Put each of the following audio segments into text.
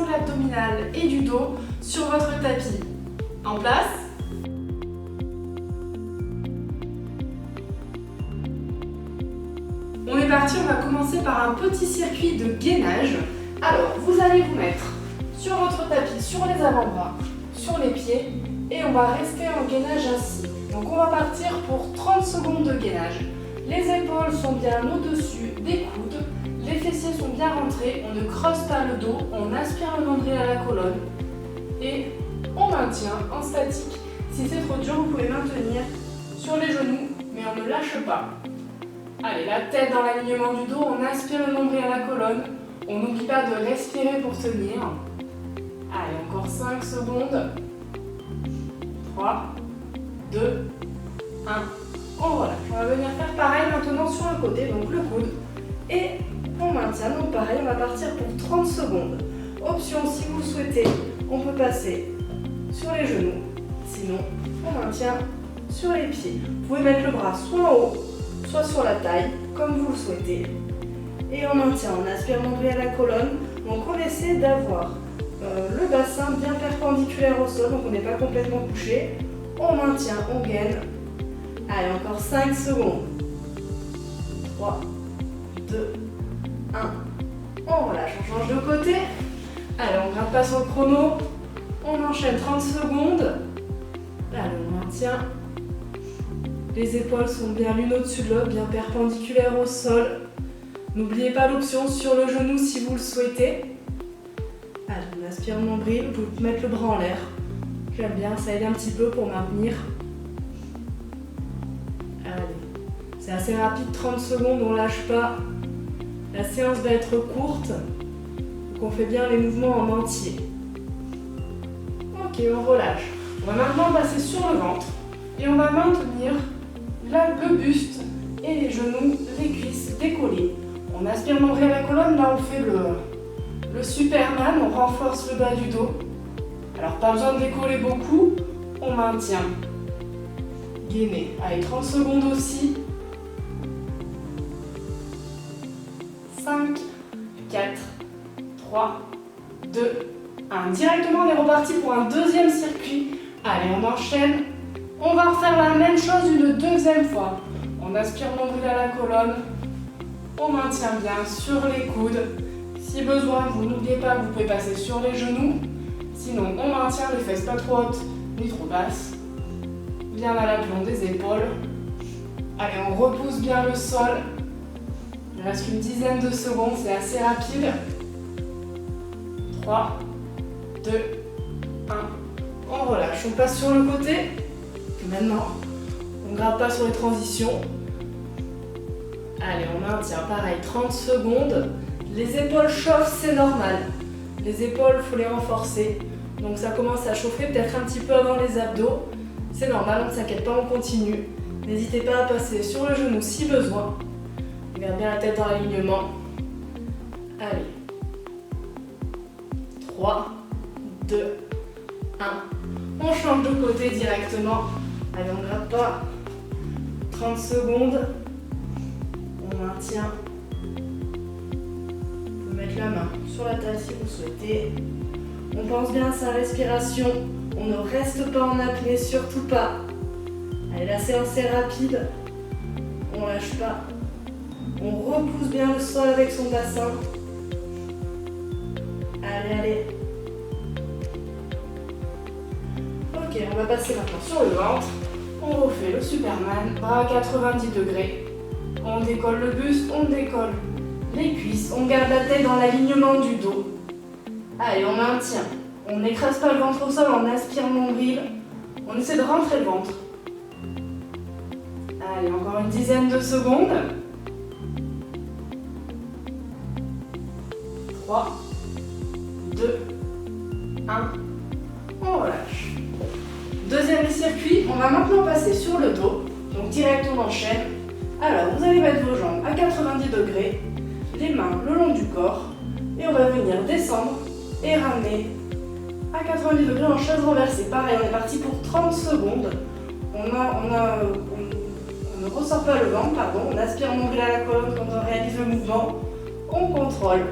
de l'abdominal et du dos sur votre tapis. En place. On est parti, on va commencer par un petit circuit de gainage. Alors, vous allez vous mettre sur votre tapis, sur les avant-bras, sur les pieds et on va rester en gainage assis. Donc on va partir pour 30 secondes de gainage. Les épaules sont bien au-dessus des coudes, les fessiers sont bien rentrés, on ne creuse pas le dos, on aspire le nombril à la colonne et on maintient en statique. Si c'est trop dur, vous pouvez maintenir sur les genoux, mais on ne lâche pas. Allez, la tête dans l'alignement du dos, on aspire le nombril à la colonne. On n'oublie pas de respirer pour tenir. Allez, encore 5 secondes. 3, 2, 1. On relâche. On va venir faire pareil maintenant sur le côté, donc le coude. Et on maintient. Donc pareil, on va partir pour 30 secondes. Option, si vous le souhaitez, on peut passer sur les genoux. Sinon, on maintient sur les pieds. Vous pouvez mettre le bras soit en haut, soit sur la taille, comme vous le souhaitez. Et on maintient, on aspire le nombril à la colonne. Donc on essaie d'avoir le bassin bien perpendiculaire au sol, donc on n'est pas complètement couché. On maintient, on gaine. Allez, encore 5 secondes. 3, 2, 1. On relâche, on change de côté. Allez, on ne grimpe pas sur le chrono. On enchaîne 30 secondes. Allez, on maintient. Les épaules sont bien l'une au-dessus de l'autre, bien perpendiculaires au sol. N'oubliez pas l'option sur le genou si vous le souhaitez. Allez, on aspire le nombril, vous pouvez mettre le bras en l'air. J'aime bien, ça aide un petit peu pour maintenir. Allez, c'est assez rapide, 30 secondes, on ne lâche pas. La séance va être courte, donc on fait bien les mouvements en entier. Ok, on relâche. On va maintenant passer sur le ventre et on va maintenir le buste et les genoux, les cuisses décollées. On aspire le nombril à la colonne, là on fait le Superman, on renforce le bas du dos. Alors pas besoin de décoller beaucoup, on maintient. Gainer, allez 30 secondes aussi. 5, 4, 3, 2, 1. Directement on est reparti pour un deuxième circuit. Allez, on enchaîne. On va refaire la même chose une deuxième fois. On aspire le nombril à la colonne. On maintient bien sur les coudes. Si besoin, vous n'oubliez pas que vous pouvez passer sur les genoux. Sinon, on maintient les fesses pas trop hautes ni trop basses. Bien à l'aplomb des épaules. Allez, on repousse bien le sol. Il reste une dizaine de secondes, c'est assez rapide. 3, 2, 1. On relâche. On passe sur le côté. Maintenant, on ne gratte pas sur les transitions. Allez, on maintient pareil, 30 secondes. Les épaules chauffent, c'est normal. Les épaules, il faut les renforcer. Donc ça commence à chauffer peut-être un petit peu avant les abdos. C'est normal, on ne s'inquiète pas, on continue. N'hésitez pas à passer sur le genou si besoin. Garde bien la tête dans l'alignement. Allez. 3, 2, 1. On change de côté directement. Allez, on ne gratte pas. 30 secondes. On maintient. Vous pouvez mettre la main sur la taille si vous souhaitez. On pense bien à sa respiration. On ne reste pas en apnée, surtout pas. Allez, la séance est rapide. On lâche pas. On repousse bien le sol avec son bassin. Allez, allez. Ok, on va passer maintenant sur le ventre. On refait le Superman, bras à 90 degrés. On décolle le buste, on décolle les cuisses. On garde la tête dans l'alignement du dos. Allez, on maintient. On n'écrase pas le ventre au sol, on aspire le nombril. On essaie de rentrer le ventre. Allez, encore une dizaine de secondes. 3, 2, 1. On relâche. Deuxième circuit, on va maintenant passer sur le dos. Donc direct, on enchaîne. Alors, vous allez mettre vos jambes à 90 degrés, les mains le long du corps. Et on va venir descendre et ramener à 90 degrés en chaise renversée. Pareil, on est parti pour 30 secondes. On ne ressort pas le ventre, pardon. On aspire le nombril à la colonne quand on réalise le mouvement. On contrôle.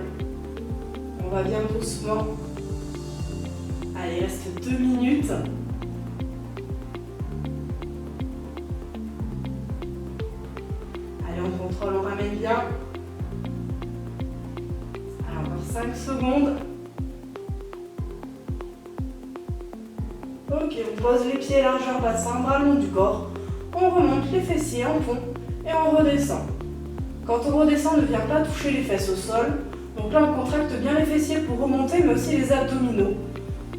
On va bien doucement Allez, il reste 2 minutes. Allez, on contrôle, on ramène bien. Allez, encore 5 secondes. Ok, on pose les pieds largeur bassin, bras long du corps. On remonte les fessiers en pont et on redescend. Quand on redescend, ne vient pas toucher les fesses au sol. Donc là, on contracte bien les fessiers pour remonter, mais aussi les abdominaux,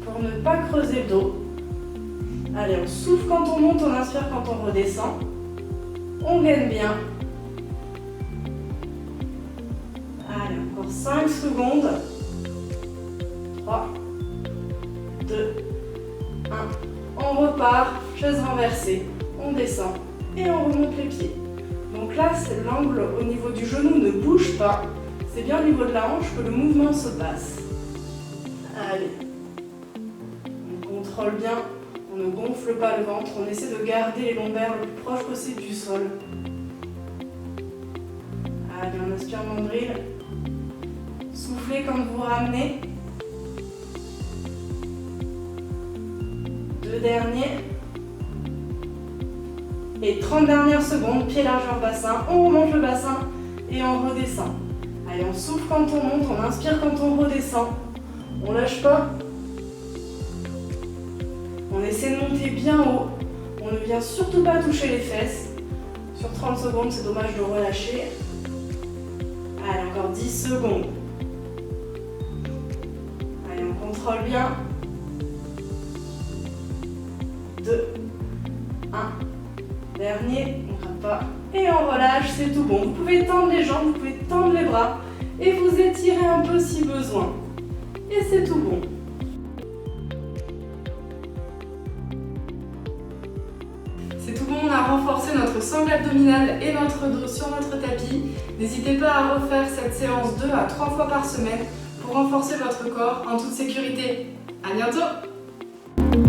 pour ne pas creuser le dos. Allez, on souffle quand on monte, on inspire quand on redescend. On gaine bien. Allez, encore 5 secondes. 3, 2, 1. On repart, chaise renversée. On descend et on remonte les pieds. Donc là, l'angle au niveau du genou ne bouge pas. C'est bien au niveau de la hanche que le mouvement se passe. Allez. On contrôle bien. On ne gonfle pas le ventre. On essaie de garder les lombaires le plus proche possible du sol. Allez, on inspire nombril. Soufflez quand vous ramenez. 2 derniers. Et 30 dernières secondes, pied largeur bassin, on remonte le bassin et on redescend. Allez, on souffle quand on monte, on inspire quand on redescend. On lâche pas. On essaie de monter bien haut. On ne vient surtout pas toucher les fesses. Sur 30 secondes, c'est dommage de relâcher. Allez, encore 10 secondes. Allez, on contrôle bien. 2, 1. Dernier, on ne rate pas. Et on relâche, c'est tout bon. Vous pouvez tendre les jambes, vous pouvez tendre les bras et vous étirer un peu si besoin. Et c'est tout bon. C'est tout bon, on a renforcé notre sangle abdominale et notre dos sur notre tapis. N'hésitez pas à refaire cette séance 2 à 3 fois par semaine pour renforcer votre corps en toute sécurité. À bientôt!